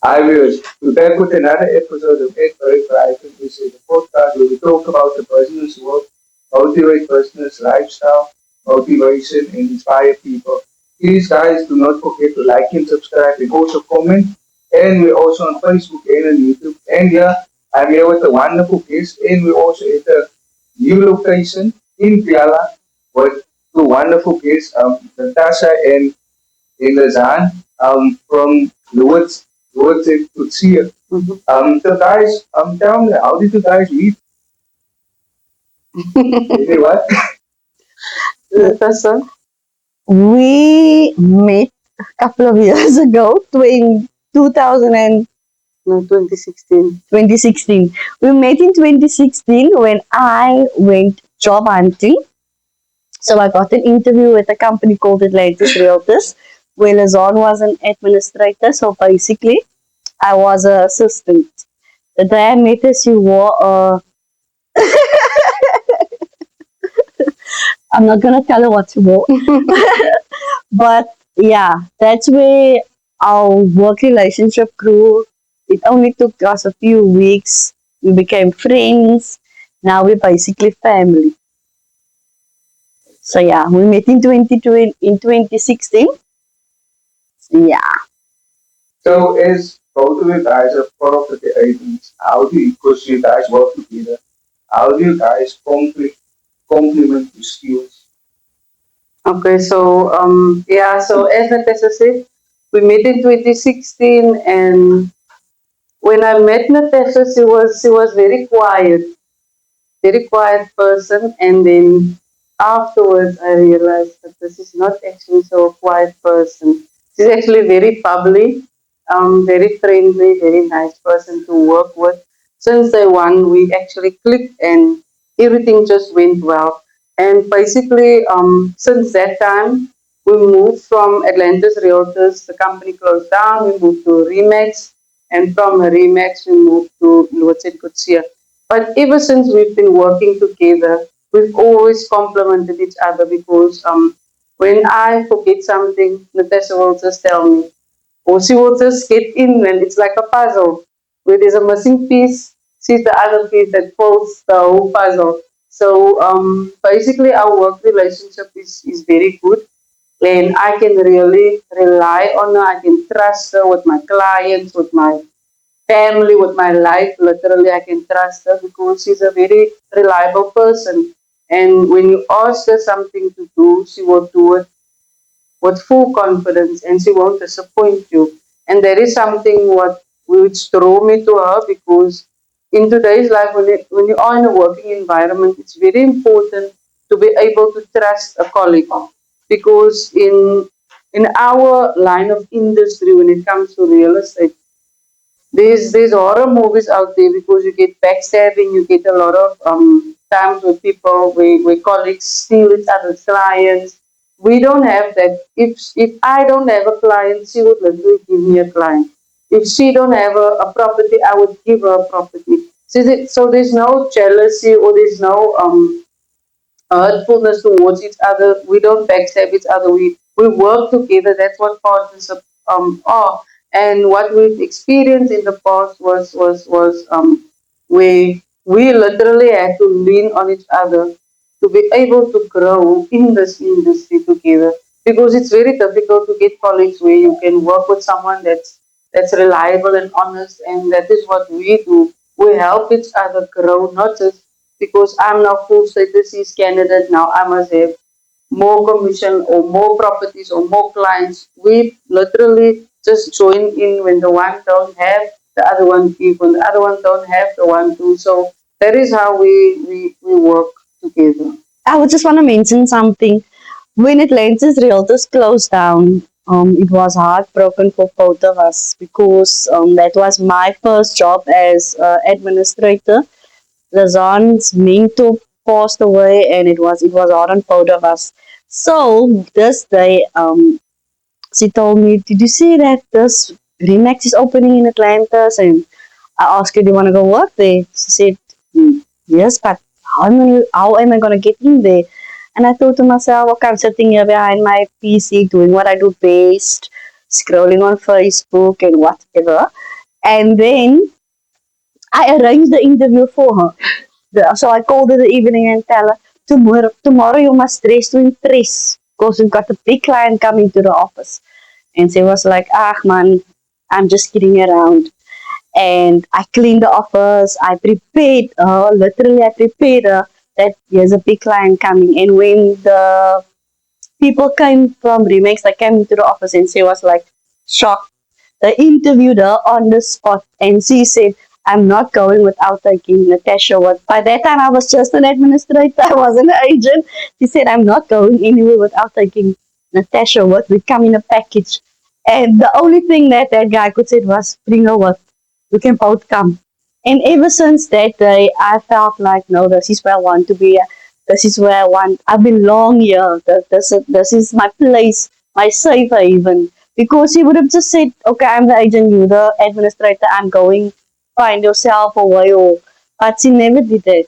I will be back with another episode of Ed Breakfree Podcast, which is the podcast where we talk about the business world, motivate business lifestyle, motivation, and inspire people. Please, guys, do not forget to like and subscribe and also comment. And we're also on Facebook and on YouTube. And yeah, I'm here with a wonderful guest, and we're also at a new location in Piala with two wonderful guests, Natasha and Lezanne from Loots Coetzee. So guys, tell me, how did you guys meet? You what? Natasha, we met a couple of years ago, 2000 and no, 2016. 2016. We met in 2016 when I went job hunting. So I got an interview with a company called Atlantis Realtors, where Lezanne was an administrator. So basically, I was an assistant. The day I met her, she wore a I'm not gonna tell her what to do. But yeah, that's where our work relationship grew. It only took us a few weeks. We became friends. Now we're basically family. So yeah, we met in 2020, in 2016. Yeah. So as both of you guys are property agents, how do you, because you guys work together, how do you guys complement your skills? Okay, so yeah, so as Natasha said, we met in 2016, and when I met Natasha, she was very quiet person, and then afterwards I realized that this is not actually so a quiet person. She's actually very bubbly, very friendly, very nice person to work with. Since day one, we actually clicked, and everything just went well. And basically, since that time, we moved from Atlantis Realtors. The company closed down. We moved to Remax, and from Remax, we moved to Loots Coetzee. But ever since we've been working together, we've always complemented each other because when I forget something, Natasha will just tell me, or she will just get in, and it's like a puzzle. Where there's a missing piece, she's the other piece that pulls the whole puzzle. So basically, our work relationship is very good, and I can really rely on her. I can trust her with my clients, with my family, with my life. Literally, I can trust her because she's a very reliable person. And when you ask her something to do, she will do it with full confidence, and she won't disappoint you. And there is something what which drew me to her because in today's life, when you are in a working environment, it's very important to be able to trust a colleague because in our line of industry, when it comes to real estate, there's horror movies out there because you get backstabbing, you get a lot of times with people where colleagues steal each other's clients. We don't have that. If I don't have a client, she would literally give me a client. If she don't have a property, I would give her a property. So there's no jealousy or there's no hurtfulness towards each other. We don't backstab each other. We work together. That's what partnership are. And what we've experienced in the past was where we literally had to lean on each other to be able to grow in this industry together. Because it's very difficult to get colleagues where you can work with someone that's reliable and honest, and that is what we do. We help each other grow, not just because I'm now full status candidate, now I must have more commission or more properties or more clients. We literally just join in when the one don't have, the other one give. When the other one don't have, the one do. So that is how we work together. I would just want to mention something. When Atlantis Realtors closed down, it was heartbroken for both of us because that was my first job as administrator. Lezanne's mentor passed away, and it was hard on both of us. So this day, she told me, "Did you see that this Remax is opening in Atlanta?" And I asked her, "Do you want to go work there?" She said, "Yes, but how am I going to get in there?" And I thought to myself, okay, I'm sitting here behind my PC doing what I do best, scrolling on Facebook and whatever. And then I arranged the interview for her. So I called her the evening and tell her, tomorrow you must dress to impress because we've got a big client coming to the office. And she was like, ah, man, I'm just kidding around. And I cleaned the office. I prepared her, literally, I prepared her that there's a big client coming. And when the people came from Remix, they came into the office and she was like shocked. They interviewed her on the spot and she said, I'm not going without taking Natasha. What by that time I was just an administrator, I wasn't an agent. She said, I'm not going anywhere without taking Natasha. What we come in a package. And the only thing that that guy could say was, bring her what? We can both come. And ever since that day, I felt like, no, this is where I want to be. This is where I want. I belong here. This is my place, my safe haven. Because he would have just said, okay, I'm the agent, you the administrator, I'm going, find yourself a way. Or, but he never did that,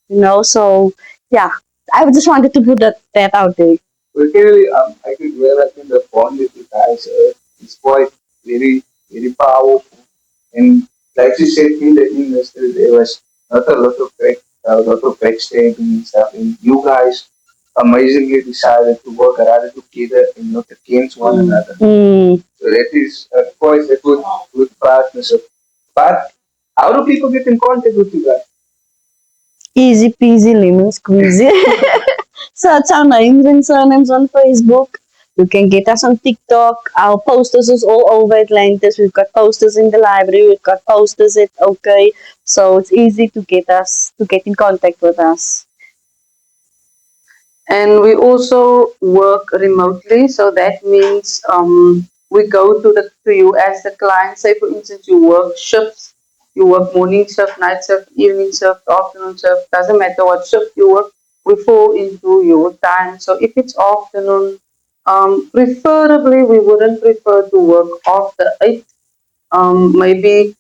you know. So, yeah, I just wanted to put that out there. But clearly, I could realize that the bond with you guys is quite very powerful. And like you said, in the industry, there was not a lot of backstabbing and stuff. And you guys amazingly decided to work rather together and not against one another. So that is, of course, a good partnership. But how do people get in contact with you guys? Easy peasy lemon squeezy. Search our names and surnames on Facebook. You can get us on TikTok. Our posters is all over Atlantis. We've got posters in the library. We've got posters at OK. So it's easy to get in contact with us. And we also work remotely, so that means we go to you as the client. Say, for instance, you work shifts, you work morning shift, night shift, evening shift, afternoon shift. Doesn't matter what shift you work, we fall into your time. So if it's afternoon, preferably we wouldn't prefer to work after 8. Maybe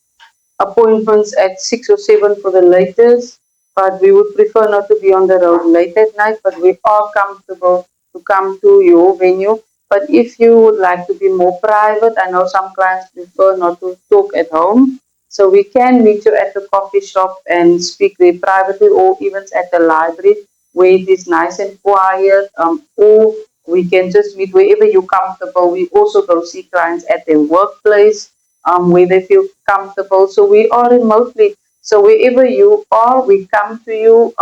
appointments at 6 or 7 for the latest, but we would prefer not to be on the road late at night, but we are comfortable to come to your venue. But if you would like to be more private, I know some clients prefer not to talk at home. So we can meet you at the coffee shop and speak there privately, or even at the library where it is nice and quiet. Or we can just meet wherever you're comfortable. We also go see clients at their workplace, where they feel comfortable. So we are remotely. So wherever you are, we come to you.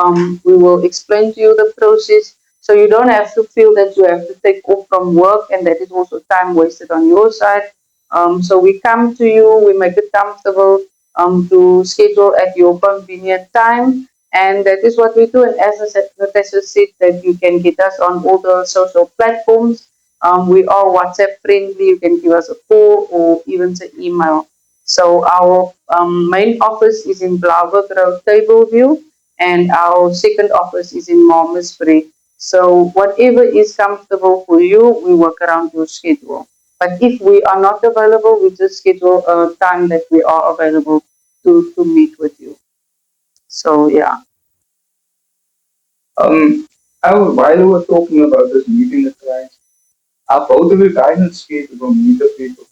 We will explain to you the process. So you don't have to feel that you have to take off from work, and that is also time wasted on your side. So we come to you, we make it comfortable to schedule at your convenient time. And that is what we do. And as I said, Natasha said, that you can get us on all the social platforms. We are WhatsApp friendly. You can give us a call or even an email. So our main office is in Blaauwberg Road, Tableview, and our second office is in Malmesbury. So whatever is comfortable for you, we work around your schedule. But if we are not available, we just schedule a time that we are available to meet with you. So yeah. While we were talking about this meeting the clients, are both of you guys not scared to go meet the people?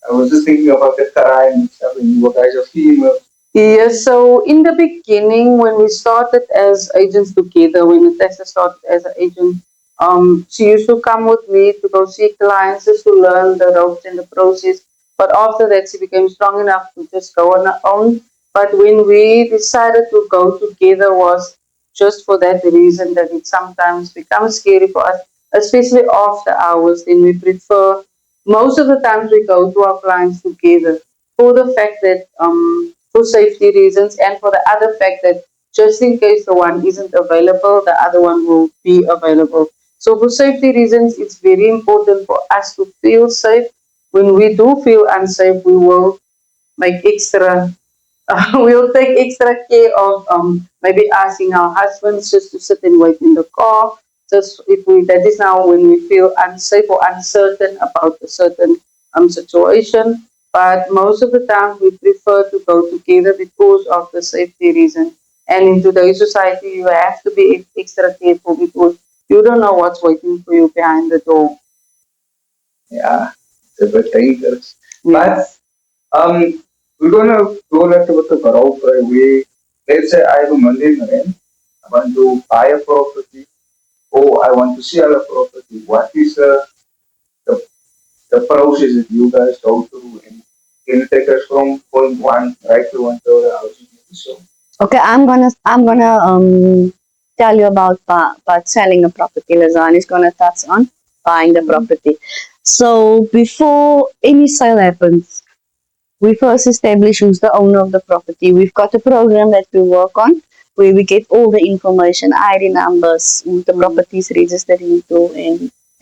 I was just thinking about the time and stuff, and you guys are female. Yes, so in the beginning, when we started as agents together, when Natasha started as an agent, she used to come with me to go see clients just to learn the ropes and the process. But after that, she became strong enough to just go on her own. But when we decided to go together was just for that reason that it sometimes becomes scary for us, especially after hours. Then we prefer, most of the times we go to our clients together for the fact that for safety reasons, and for the other fact that just in case the one isn't available, the other one will be available. So for safety reasons, it's very important for us to feel safe. When we do feel unsafe, we will make extra we'll take extra care of maybe asking our husbands just to sit and wait in the car. Just if we, that is now when we feel unsafe or uncertain about a certain situation. But most of the time we prefer to go together because of the safety reason. And in today's society, you have to be extra careful because you don't know what's waiting for you behind the door. Yeah, it's a bit dangerous. Yes. But We're gonna go a little bit of a role play. Let's say I have R1 million. I want to buy a property or I want to sell a property. What is the, the process that you guys go through, and can you take us from point one right to until the house is sold? Okay, I'm gonna tell you about selling a property. Lezanne is gonna touch on buying the property. So before any sale happens, we first establish who's the owner of the property. We've got a program that we work on where we get all the information, ID numbers, who the property is registered into,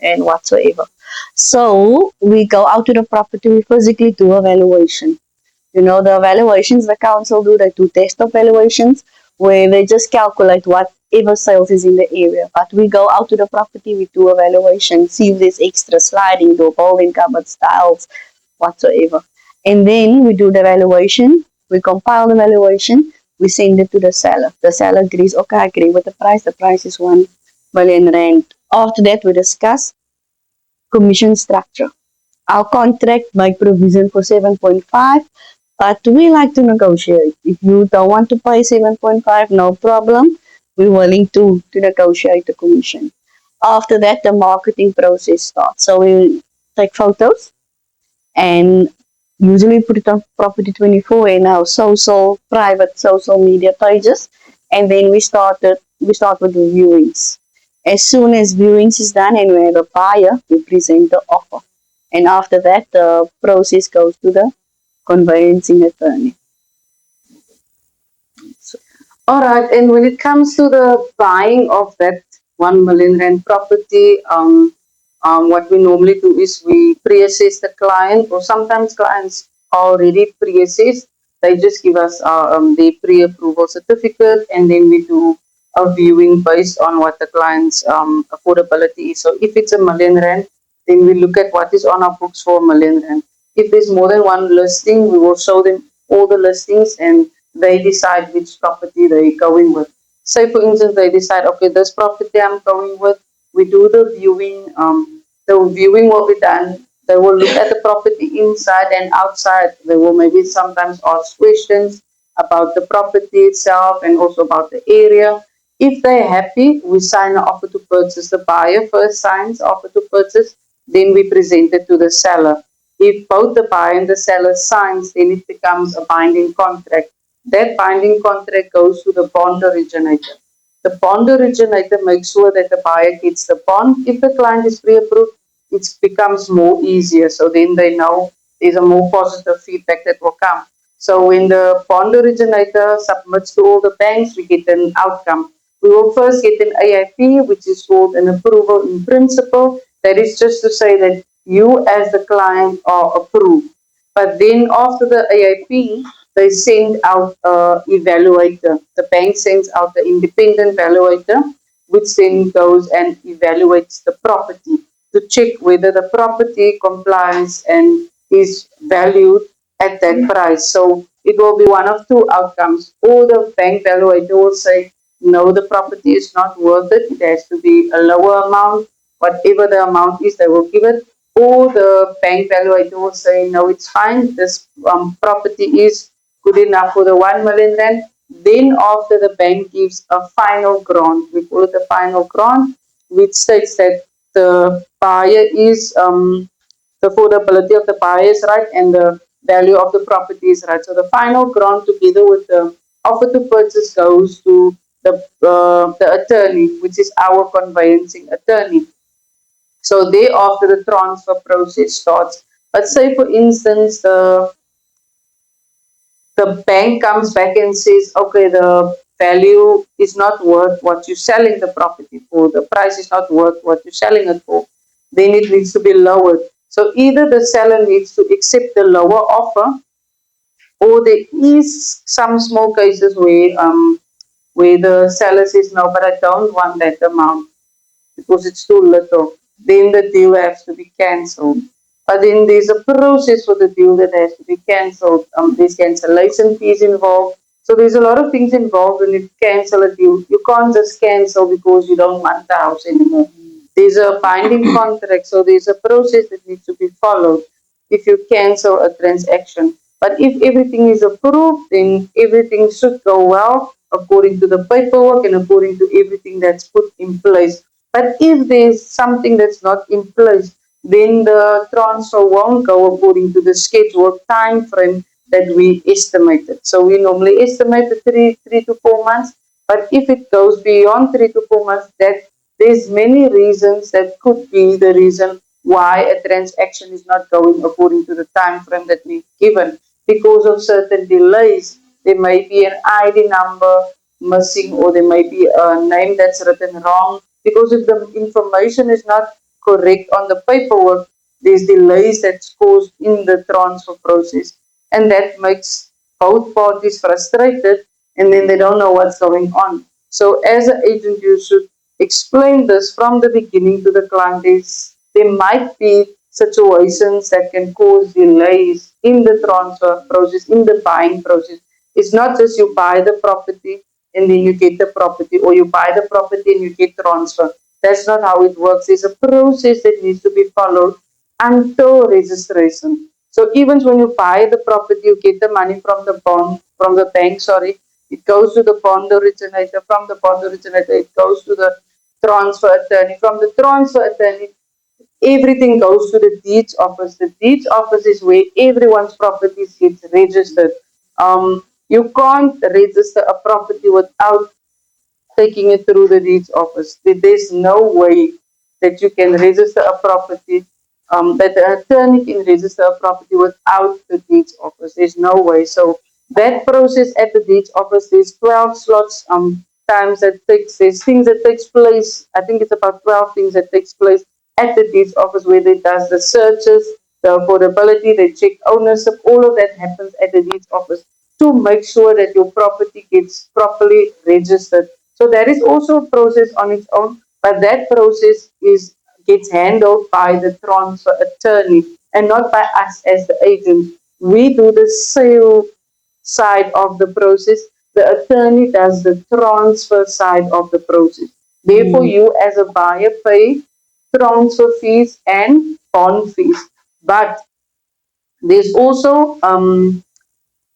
and whatsoever. So we go out to the property, we physically do a valuation. You know, the evaluations the council do, they do desktop valuations where they just calculate whatever sales is in the area. But we go out to the property, we do a valuation, see if there's extra sliding door, building cupboard styles, whatsoever. And then we do the valuation, we compile the valuation, we send it to the seller. The seller agrees, okay, I agree with the price is 1 million rand. After that, we discuss commission structure. Our contract make provision for 7.5, but we like to negotiate. If you don't want to pay 7.5, no problem. We're willing to negotiate the commission. After that, the marketing process starts. So we take photos and usually put it on Property 24 in our social, private social media pages. And then we start with the viewings. As soon as viewings is done and we have a buyer, we present the offer. And after that, the process goes to the conveyancing attorney. All right, and when it comes to the buying of that 1 million rand property, what we normally do is we pre-assess the client, or sometimes clients already pre-assessed. They just give us their pre-approval certificate, and then we do a viewing based on what the client's affordability is. So if it's 1 million rand, then we look at what is on our books for 1 million rand. If there's more than one listing, we will show them all the listings and they decide which property they're going with. Say, for instance, they decide, okay, this property I'm going with. We do the viewing. The viewing will be done. They will look at the property inside and outside. They will maybe sometimes ask questions about the property itself and also about the area. If they're happy, we sign an offer to purchase. The buyer first signs offer to purchase, then we present it to the seller. If both the buyer and the seller signs, then it becomes a binding contract. That binding contract goes to the bond originator. The bond originator makes sure that the buyer gets the bond. If the client is pre-approved, it becomes more easier. So then they know there's a more positive feedback that will come. So when the bond originator submits to all the banks, we get an outcome. We will first get an AIP, which is called an approval in principle. That is just to say that you as the client are approved. But then after the AIP, they send out a evaluator. The bank sends out the independent evaluator, which then goes and evaluates the property to check whether the property complies and is valued at that price. So it will be one of two outcomes. Or the bank evaluator will say, no, the property is not worth it. It has to be a lower amount. Whatever the amount is, they will give it. Or the bank evaluator will say, no, it's fine. This property is good enough for the 1 million rand. Then after the bank gives a final grant, we call it a final grant, which states that the buyer is the affordability of the buyer is right and the value of the property is right. So the final grant together with the offer to purchase goes to the attorney, which is our conveyancing attorney. So thereafter the transfer process starts. But say for instance the bank comes back and says, okay, the value is not worth what you're selling the property for, the price is not worth what you're selling it for, then it needs to be lowered. So either the seller needs to accept the lower offer, or there is some small cases where the seller says, no, but I don't want that amount because it's too little, then the deal has to be cancelled. But then there's a process for the deal that has to be cancelled. There's cancellation fees involved. So there's a lot of things involved when you cancel a deal. You can't just cancel because you don't want the house anymore. There's a binding contract, so there's a process that needs to be followed if you cancel a transaction. But if everything is approved, then everything should go well according to the paperwork and according to everything that's put in place. But if there's something that's not in place, then the transfer won't go according to the scheduled time frame that we estimated. So we normally estimate the three to 4 months. But if it goes beyond 3 to 4 months, that there's many reasons that could be the reason why a transaction is not going according to the time frame that we've given. Because of certain delays, there may be an ID number missing, or there may be a name that's written wrong. Because if the information is not correct on the paperwork, there's delays that's caused in the transfer process, and that makes both parties frustrated, and then they don't know what's going on. So as an agent, you should explain this from the beginning to the client. There might be situations that can cause delays in the transfer process, in the buying process. It's not just you buy the property and then you get the property, or you buy the property and you get transfer. That's not how it works. There's a process that needs to be followed until registration. So even when you buy the property, you get the money from the bank, sorry. It goes to the bond originator. From the bond originator, it goes to the transfer attorney. From the transfer attorney, everything goes to the deeds office. The deeds office is where everyone's properties gets registered. You can't register a property without taking it through the deeds office. There's no way that you can register a property, that the attorney can register a property without the deeds office. There's no way. So that process at the deeds office, there's 12 slots, times that takes, there's things that takes place. I think it's about 12 things that takes place at the deeds office, where they does the searches, the affordability, they check ownership, all of that happens at the deeds office to make sure that your property gets properly registered. So that is also a process on its own, but that process is gets handled by the transfer attorney and not by us as the agent. We do the sale side of the process. The attorney does the transfer side of the process. Therefore, Mm. you as a buyer pay transfer fees and bond fees. But there's also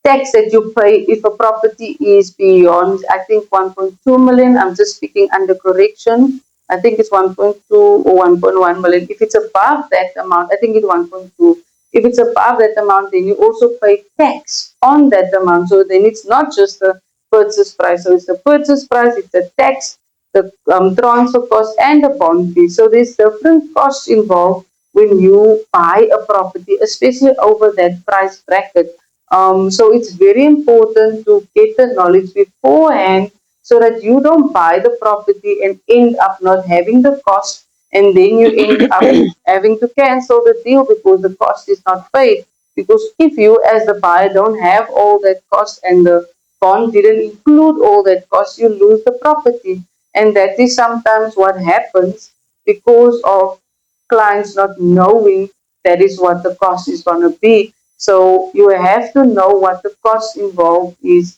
tax that you pay if a property is beyond, I think, 1.2 million. I'm just speaking under correction. I think it's 1.2 or 1.1 million. If it's above that amount, I think it's 1.2. If it's above that amount, then you also pay tax on that amount. So then it's not just the purchase price. So it's the purchase price, it's the tax, the transfer cost, and the bond fee. So there's different costs involved when you buy a property, especially over that price bracket. So it's very important to get the knowledge beforehand, so that you don't buy the property and end up not having the cost, and then you end up having to cancel the deal because the cost is not paid. Because if you as the buyer don't have all that cost and the bond didn't include all that cost, you lose the property. And that is sometimes what happens because of clients not knowing that is what the cost is going to be. So you have to know what the cost involved is,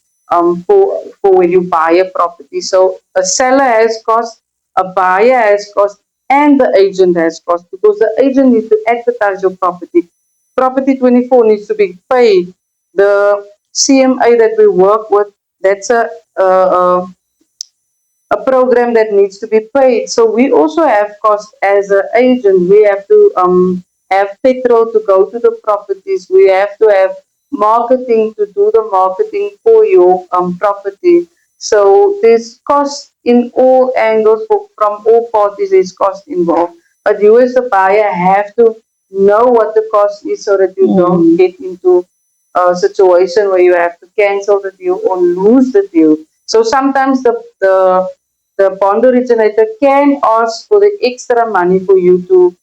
for when you buy a property. So a seller has cost, a buyer has cost, and the agent has cost, because the agent needs to advertise your property. Property 24 needs to be paid. The CMA that we work with, that's a a program that needs to be paid. So we also have cost as an agent. We have to have petrol to go to the properties. We have to have marketing to do the marketing for your property. So there's cost in all angles, from all parties. There's cost involved. But you as the buyer have to know what the cost is, so that you don't get into a situation where you have to cancel the deal or lose the deal. So sometimes the bond originator can ask for the extra money for you to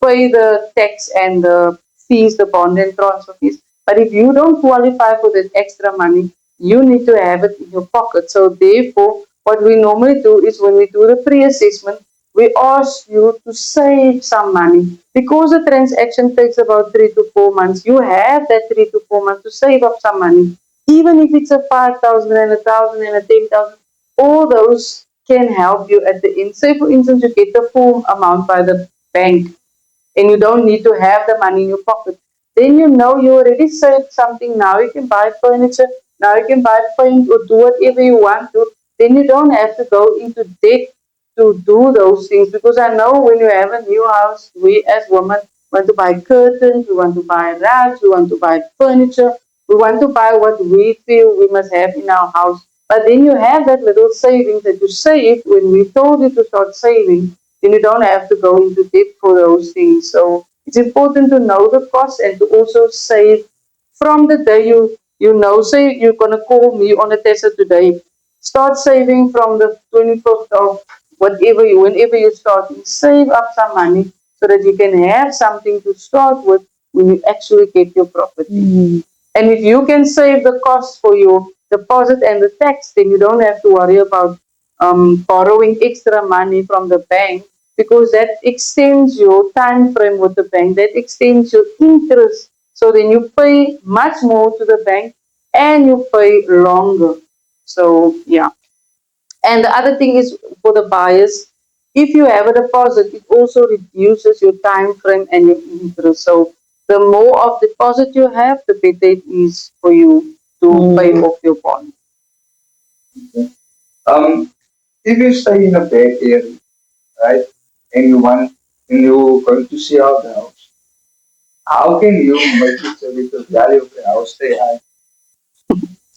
pay the tax and the fees, the bond and transfer fees. But if you don't qualify for that extra money, you need to have it in your pocket. So therefore, what we normally do is, when we do the pre-assessment, we ask you to save some money. Because the transaction takes about 3 to 4 months, you have that 3 to 4 months to save up some money. Even if it's a 5,000 and a thousand and a 10,000, all those can help you at the end. Say, for instance, you get the full amount by the bank and you don't need to have the money in your pocket. then you know you already saved something. Now you can buy furniture, now you can buy paint or do whatever you want to. Then you don't have to go into debt to do those things, because I know when you have a new house, we as women want to buy curtains, we want to buy rugs, we want to buy furniture, we want to buy what we feel we must have in our house. But then you have that little savings that you save when we told you to start saving, then you don't have to go into debt for those things. So it's important to know the cost and to also save from the day you know, say you're gonna call me on a Tesla today. Start saving from the 25th of whenever you start, you save up some money so that you can have something to start with when you actually get your property. Mm. And if you can save the cost for your deposit and the tax, then you don't have to worry about borrowing extra money from the bank, because that extends your time frame with the bank, that extends your interest. So then you pay much more to the bank and you pay longer. So, yeah. And the other thing is for the buyers, if you have a deposit, it also reduces your time frame and your interest. So the more of deposit you have, the better it is for you to pay Mm. off your bond. Um, if you stay in a bad area, right, and you're going to sell the house, how can you make it so that the value of the house stay high?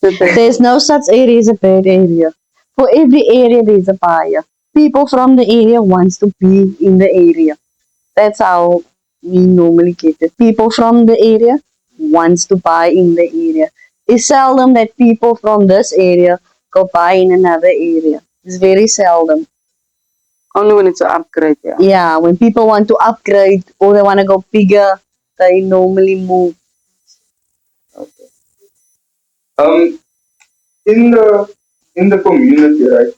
There's no such area as a bad area. For every area, there's a buyer. People from the area wants to be in the area. That's how we normally get it. People from the area wants to buy in the area. It's seldom that people from this area go buy in another area. It's very seldom. Only when it's an upgrade, yeah. Yeah, when people want to upgrade or they want to go bigger, they normally move. Okay. Um, in the community, right?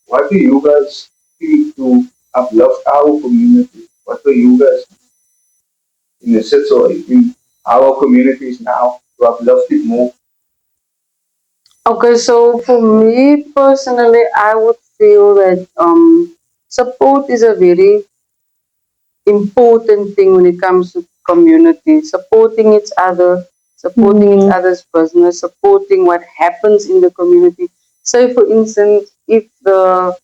What do you guys feel to uplift our community? What do you guys in the sense or in our communities now to uplift it more? Okay, so for me personally, I would feel that support is a very important thing when it comes to community, supporting each other, supporting each Mm. other's business, supporting what happens in the community. Say, for instance, if the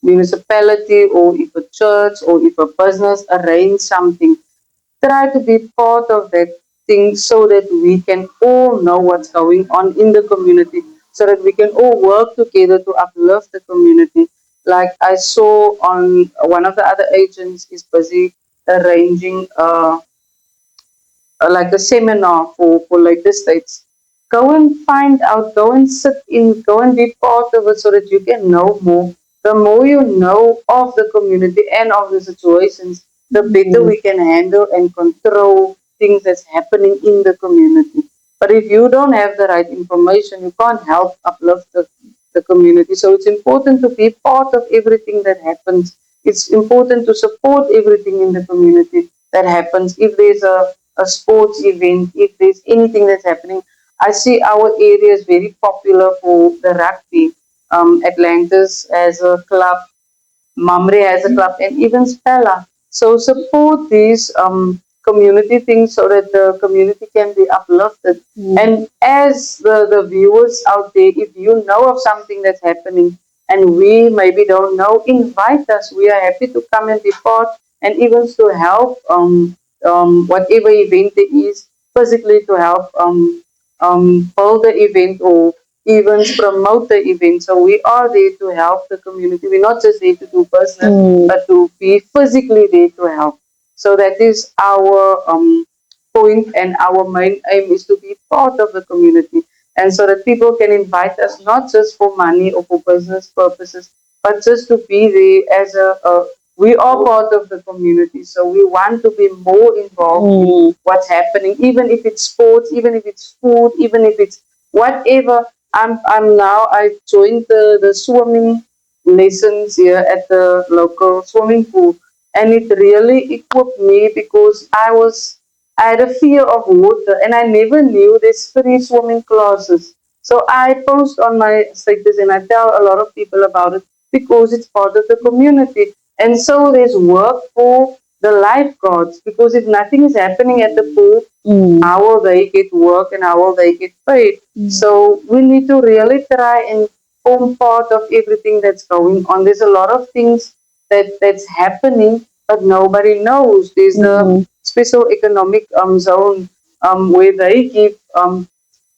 municipality or if a church or if a business arrange something, try to be part of that thing so that we can all know what's going on in the community, so that we can all work together to uplift the community. Like I saw on one of the other agents is busy arranging like a seminar for like the states. Go and find out, go and sit in, go and be part of it so that you can know more. The more you know of the community and of the situations, the better Mm. we can handle and control things that's happening in the community. But if you don't have the right information, you can't help uplift the community. So it's important to be part of everything that happens. It's important to support everything in the community that happens. If there's a sports event, if there's anything that's happening, I see our area is very popular for the rugby. Atlantis as a club, Mamre has a club, and even Stella. So support these community things so that the community can be uplifted. Mm. And as the viewers out there, if you know of something that's happening and we maybe don't know, invite us. We are happy to come and be part and even to help whatever event it is, physically to help build the event or even promote the event. So we are there to help the community. We're not just there to do business, Mm. but to be physically there to help. So that is our point, and our main aim is to be part of the community, and so that people can invite us not just for money or for business purposes, but just to be there as a we are part of the community, so we want to be more involved in Mm. what's happening, even if it's sports, even if it's food, even if it's whatever. I'm now I've joined the swimming lessons here at the local swimming pool, and it really equipped me because I had a fear of water and I never knew there's free swimming classes. So I post on my status and I tell a lot of people about it because it's part of the community. And so there's work for the lifeguards, because if nothing is happening at the pool, how will they get work and how will they get paid? So we need to really try and form part of everything that's going on. There's a lot of things that's happening, but nobody knows. There's the special economic zone where they give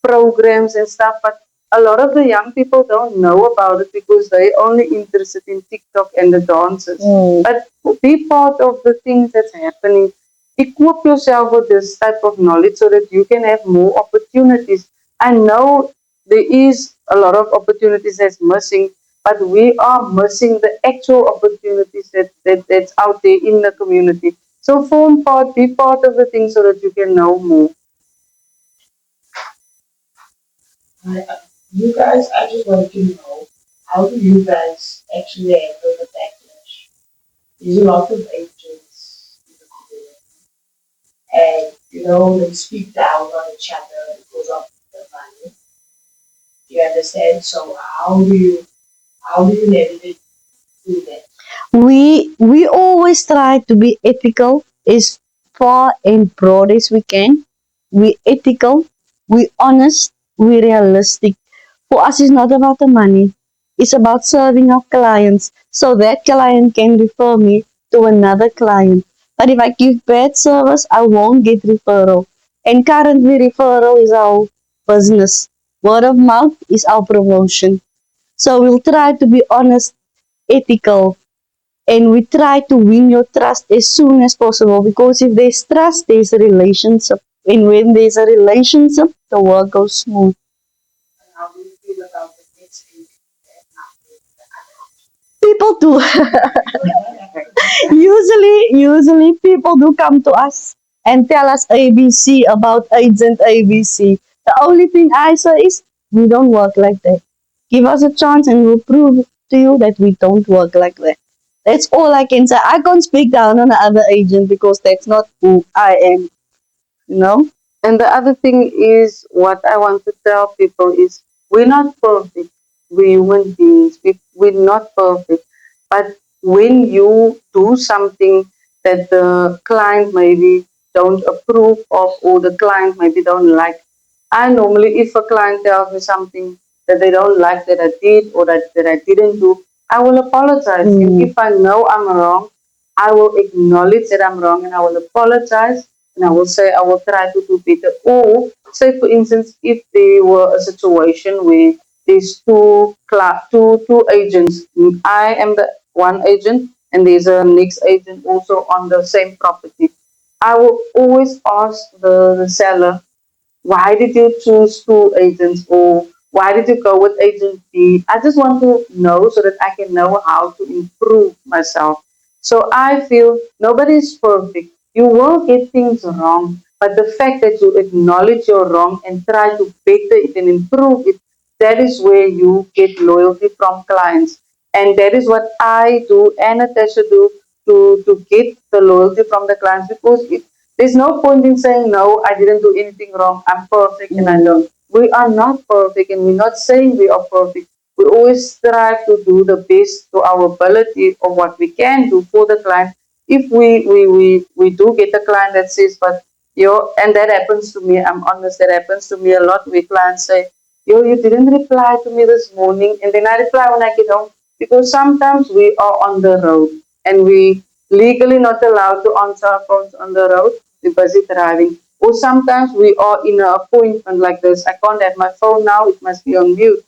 programs and stuff, but a lot of the young people don't know about it because they only interested in TikTok and the dances. But be part of the things that's happening. Equip yourself with this type of knowledge so that you can have more opportunities. I know there is a lot of opportunities that's missing, but we are missing the actual opportunities that's out there in the community. So form part, be part of the thing so that you can know more. You guys, I just wanted to know, how do you guys actually handle the backlash? There's a lot of agents in the community, and they speak down on each other because of the money. You understand? So how do you navigate through that? We always try to be ethical as far and broad as we can. We ethical, we honest, we realistic. For us, it's not about the money. It's about serving our clients so that client can refer me to another client. But if I give bad service, I won't get referral. And currently, referral is our business. Word of mouth is our promotion. So we'll try to be honest, ethical, and we try to win your trust as soon as possible, because if there's trust, there's a relationship. And when there's a relationship, the work goes smooth. And how do you feel about the next agent and after People do. Usually people do come to us and tell us ABC about agent ABC. The only thing I say is we don't work like that. Give us a chance and we'll prove to you that we don't work like that. That's all I can say. I can't speak down on the other agent because that's not who I am, you know? And the other thing is, what I want to tell people is, we're not perfect. We're human beings. We're not perfect. But when you do something that the client maybe don't approve of, or the client maybe don't like, I normally, if a client tells me something that they don't like that I did or that I didn't do, I will apologize. And if I know I'm wrong, I will acknowledge that I'm wrong and I will apologize, and I will say I will try to do better. Or say, for instance, if there were a situation where there's two agents, I am the one agent and there's a next agent also on the same property. I will always ask the seller, why did you choose two agents, or why did you go with agent B? I just want to know so that I can know how to improve myself. So I feel nobody is perfect. You will get things wrong, but the fact that you acknowledge your wrong and try to better it and improve it, that is where you get loyalty from clients. And that is what I do and Natasha do to get the loyalty from the clients, because there's no point in saying, no, I didn't do anything wrong, I'm perfect and I don't. We are not perfect, and we're not saying we are perfect. We always strive to do the best to our ability of what we can do for the client. If we do get a client that says, but and that happens to me, I'm honest, that happens to me a lot, where clients say, you didn't reply to me this morning, and then I reply when I get home, because sometimes we are on the road and we legally not allowed to answer our phones on the road. We're busy driving. Or sometimes we are in an appointment like this. I can't have my phone now, it must be on mute,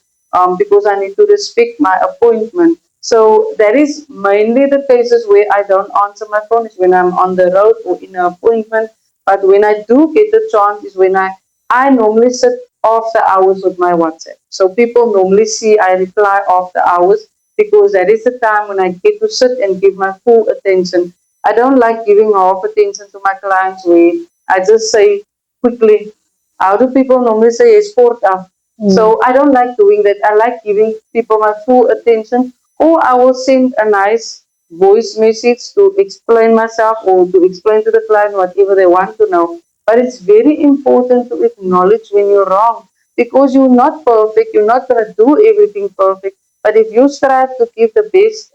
because I need to respect my appointment. So that is mainly the cases where I don't answer my phone, is when I'm on the road or in an appointment. But when I do get the chance is when I normally sit after hours with my WhatsApp. So people normally see I reply after hours, because that is the time when I get to sit and give my full attention. I don't like giving half attention to my clients where I just say quickly. How do people normally say sport up? So I don't like doing that. I like giving people my full attention, or I will send a nice voice message to explain myself or to explain to the client whatever they want to know. But it's very important to acknowledge when you're wrong, because you're not perfect. You're not going to do everything perfect. But if you strive to give the best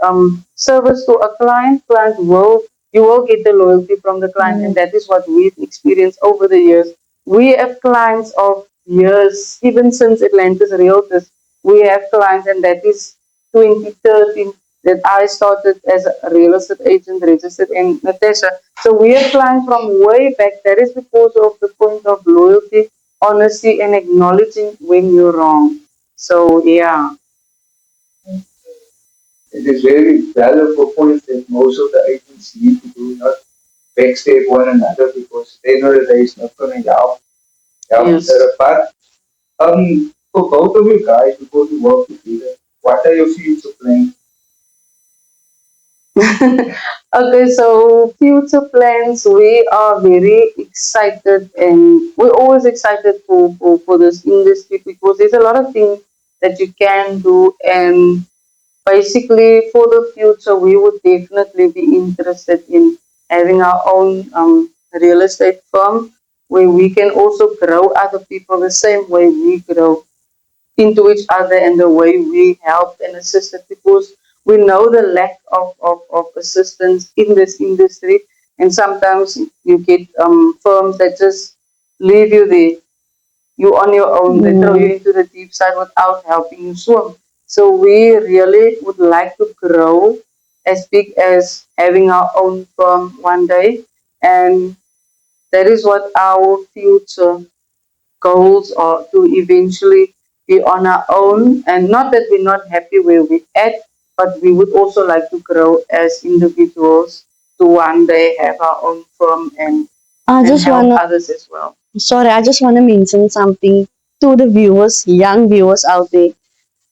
service to a client, client will you will get the loyalty from the client, and that is what we've experienced over the years. We have clients of years, even since Atlantis Realtors, we have clients, and that is 2013 that I started as a real estate agent registered in Natasha. So we have clients from way back. That is because of the point of loyalty, honesty, and acknowledging when you're wrong. So yeah. It is very valuable points that most of the agents need to do, not backstab one another because they know that there is not going to help each Yes. other. But for both of you guys, before you work together, what are your future plans? Okay, so future plans, we are very excited, and we're always excited for this industry because there's a lot of things that you can do. And basically, for the future, we would definitely be interested in having our own real estate firm where we can also grow other people the same way we grow into each other, and the way we help and assisted, because we know the lack of assistance in this industry. And sometimes you get firms that just leave you there, you on your own, they throw you Mm. into the deep side without helping you swim. So we really would like to grow as big as having our own firm one day, and that is what our future goals are, to eventually be on our own. And not that we're not happy where we're at, but we would also like to grow as individuals to one day have our own firm I and just help wanna, others as well. sorry, I just wanna mention something to the viewers, young viewers out there.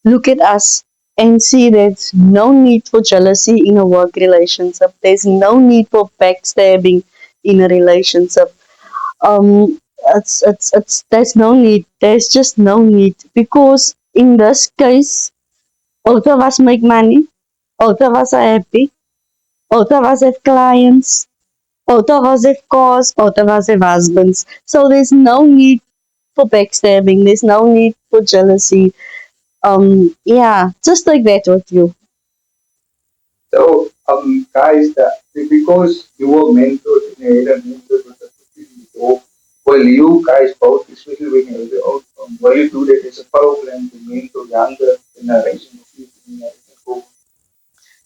Look at us and see there's no need for jealousy in a work relationship. There's no need for backstabbing in a relationship. It's there's no need. There's just no need, because in this case, both of us make money, both of us are happy, both of us have clients, both of us have cars, both of us have husbands. So there's no need for backstabbing. There's no need for jealousy. Yeah, just like that with you. So, guys, because you were mentored in a era, mentored with the before, well, you guys both, especially when you have your own will you do that as a program to mentor younger generation of people in America?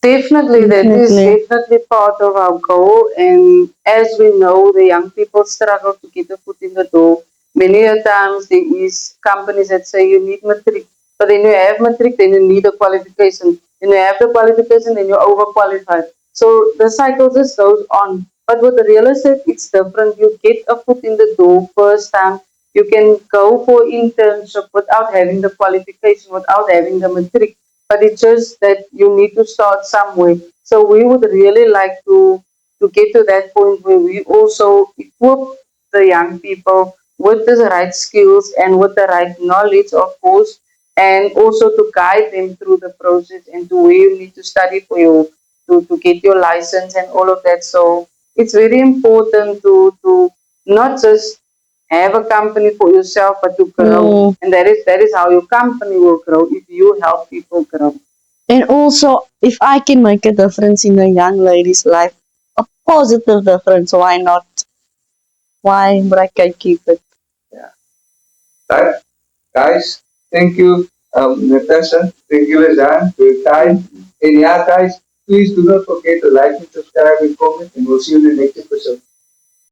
Definitely, that is Definitely. definitely part of our goal. And as we know, the young people struggle to get a foot in the door. Many a times there is companies that say you need matric, but then you have matric, then you need a qualification. Then you have the qualification, then you're overqualified. So the cycle just goes on. But with the real estate, it's different. You get a foot in the door first time. You can go for internship without having the qualification, without having the matric, but it's just that you need to start somewhere. So we would really like to get to that point where we also equip the young people with the right skills and with the right knowledge, of course, and also to guide them through the process and to where you need to study for you to get your license and all of that. So it's very important to not just have a company for yourself, but to grow. Mm. And that is how your company will grow if you help people grow. And also, if I can make a difference in a young lady's life, a positive difference, why not? Why but I can keep it? Yeah. Right, guys, thank you, Natasha. Thank you, Lezanne, for your time. And yeah, guys, please do not forget to like and subscribe and comment, and we'll see you in the next episode.